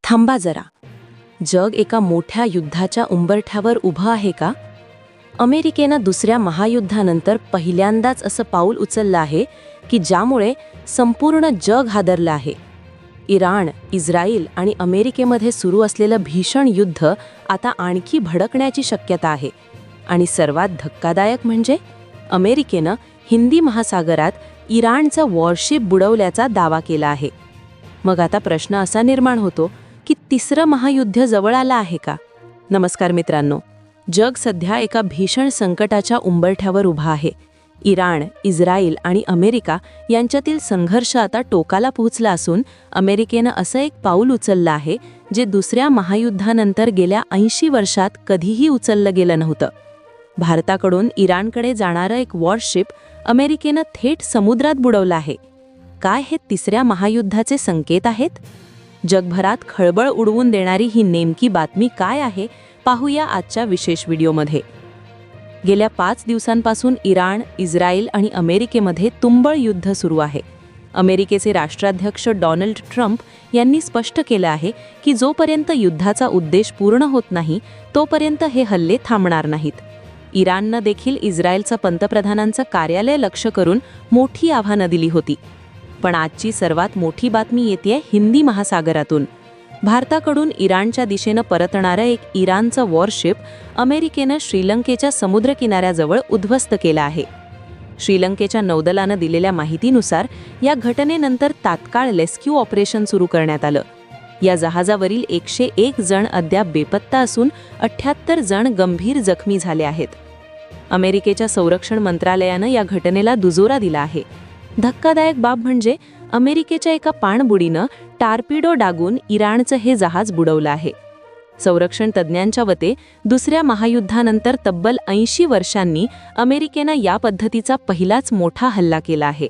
थांबा जरा. जग एका मोठ्या युद्धाच्या उंबरठ्यावर उभं आहे का? अमेरिकेनं दुसऱ्या महायुद्धानंतर पहिल्यांदाच असं पाऊल उचललं आहे की ज्यामुळे संपूर्ण जग हादरलं आहे. इराण, इस्रायल आणि अमेरिकेमध्ये सुरू असलेलं भीषण युद्ध आता आणखी भडकण्याची शक्यता आहे. आणि सर्वात धक्कादायक म्हणजे अमेरिकेनं हिंदी महासागरात इराणचं वॉरशिप बुडवल्याचा दावा केला आहे. मग आता प्रश्न असा निर्माण होतो की तिसरं महायुद्ध जवळ आलं आहे का? नमस्कार मित्रांनो. जग सध्या एका भीषण संकटाच्या उंबरठ्यावर उभा आहे. इराण, इस्रायल आणि अमेरिका यांच्यातील संघर्ष आता टोकाला पोहोचला असून अमेरिकेनं असं एक पाऊल उचललं आहे जे दुसऱ्या महायुद्धानंतर गेल्या 80 वर्षात कधीही उचललं गेलं नव्हतं. भारताकडून इराणकडे जाणारं एक वॉरशिप अमेरिकेनं थेट समुद्रात बुडवलं आहे. काय हे तिसऱ्या महायुद्धाचे संकेत आहेत? जगभरात खळबळ उडवून देणारी ही नेमकी बातमी काय आहे पाहूया आजच्या विशेष व्हिडिओमध्ये. गेल्या 5 दिवसांपासून इराण, इस्रायल आणि अमेरिकेमध्ये तुंबळ युद्ध सुरू आहे. अमेरिकेचे राष्ट्राध्यक्ष डोनाल्ड ट्रम्प यांनी स्पष्ट केलं आहे की जोपर्यंत युद्धाचा उद्देश पूर्ण होत नाही तोपर्यंत हे हल्ले थांबणार नाहीत. इराणनं देखील इस्रायलचं पंतप्रधानांचं कार्यालय लक्ष्य करून मोठी आव्हानं दिली होती. पण आजची सर्वात मोठी बातमी येतेय हिंदी महासागरातून. भारताकडून इराणच्या दिशेनं परतणारं एक इराणचं वॉरशिप अमेरिकेनं श्रीलंकेच्या समुद्रकिनाऱ्याजवळ उद्ध्वस्त केलं आहे. श्रीलंकेच्या नौदलानं दिलेल्या माहितीनुसार या घटनेनंतर तात्काळ रेस्क्यू ऑपरेशन सुरू करण्यात आलं. या जहाजावरील 101 जण अद्याप बेपत्ता असून 78 जण गंभीर जखमी झाले आहेत. अमेरिकेच्या संरक्षण मंत्रालयानं या घटनेला दुजोरा दिला आहे. धक्कादायक बाब म्हणजे अमेरिकेच्या एका पाणबुडीनं टार्पिडो डागून इराणचं हे जहाज बुडवलं आहे. संरक्षण तज्ज्ञांच्या मते दुसऱ्या महायुद्धानंतर तब्बल 80 वर्षांनी अमेरिकेनं या पद्धतीचा पहिलाच मोठा हल्ला केला आहे.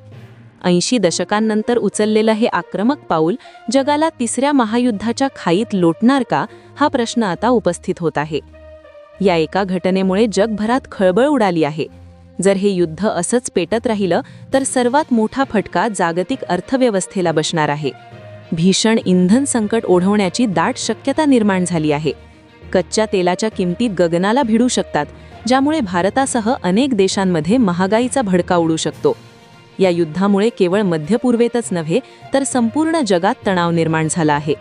80 दशकांनंतर उचललेलं हे आक्रमक पाऊल जगाला तिसऱ्या महायुद्धाच्या खाईत लोटणार का हा प्रश्न आता उपस्थित होत आहे. या एका घटनेमुळे जगभरात खळबळ उडाली आहे. जर हे युद्ध असंच पेटत राहिलं तर सर्वात मोठा फटका जागतिक अर्थव्यवस्थेला बसणार आहे. भीषण इंधन संकट ओढवण्याची दाट शक्यता निर्माण झाली आहे. कच्च्या तेलाच्या किमती गगनाला भिडू शकतात, ज्यामुळे भारतासह अनेक देशांमध्ये महागाईचा भडका उडू शकतो. या युद्धामुळे केवळ मध्य पूर्वेतच नव्हे तर संपूर्ण जगात तणाव निर्माण झाला आहे.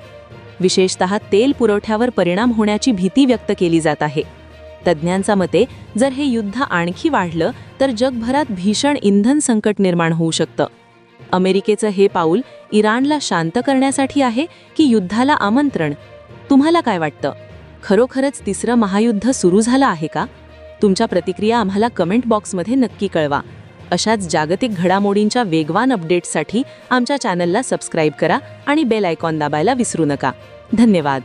विशेषतः तेल पुरवठ्यावर परिणाम होण्याची भीती व्यक्त केली जात आहे. तज्ज्ञांच्या मते जर हे युद्ध आणखी वाढलं तर जगभरात भीषण इंधन संकट निर्माण होऊ शकतं. अमेरिकेचं हे पाऊल इराणला शांत करण्यासाठी आहे की युद्धाला आमंत्रण? तुम्हाला काय वाटतं? खरोखरच तिसरं महायुद्ध सुरू झालं आहे का? तुमच्या प्रतिक्रिया आम्हाला कमेंट बॉक्समध्ये नक्की कळवा. अशाच जागतिक घडामोडींच्या वेगवान अपडेट्ससाठी आमच्या चॅनलला सबस्क्राईब करा आणि बेल आयकॉन दाबायला विसरू नका. धन्यवाद.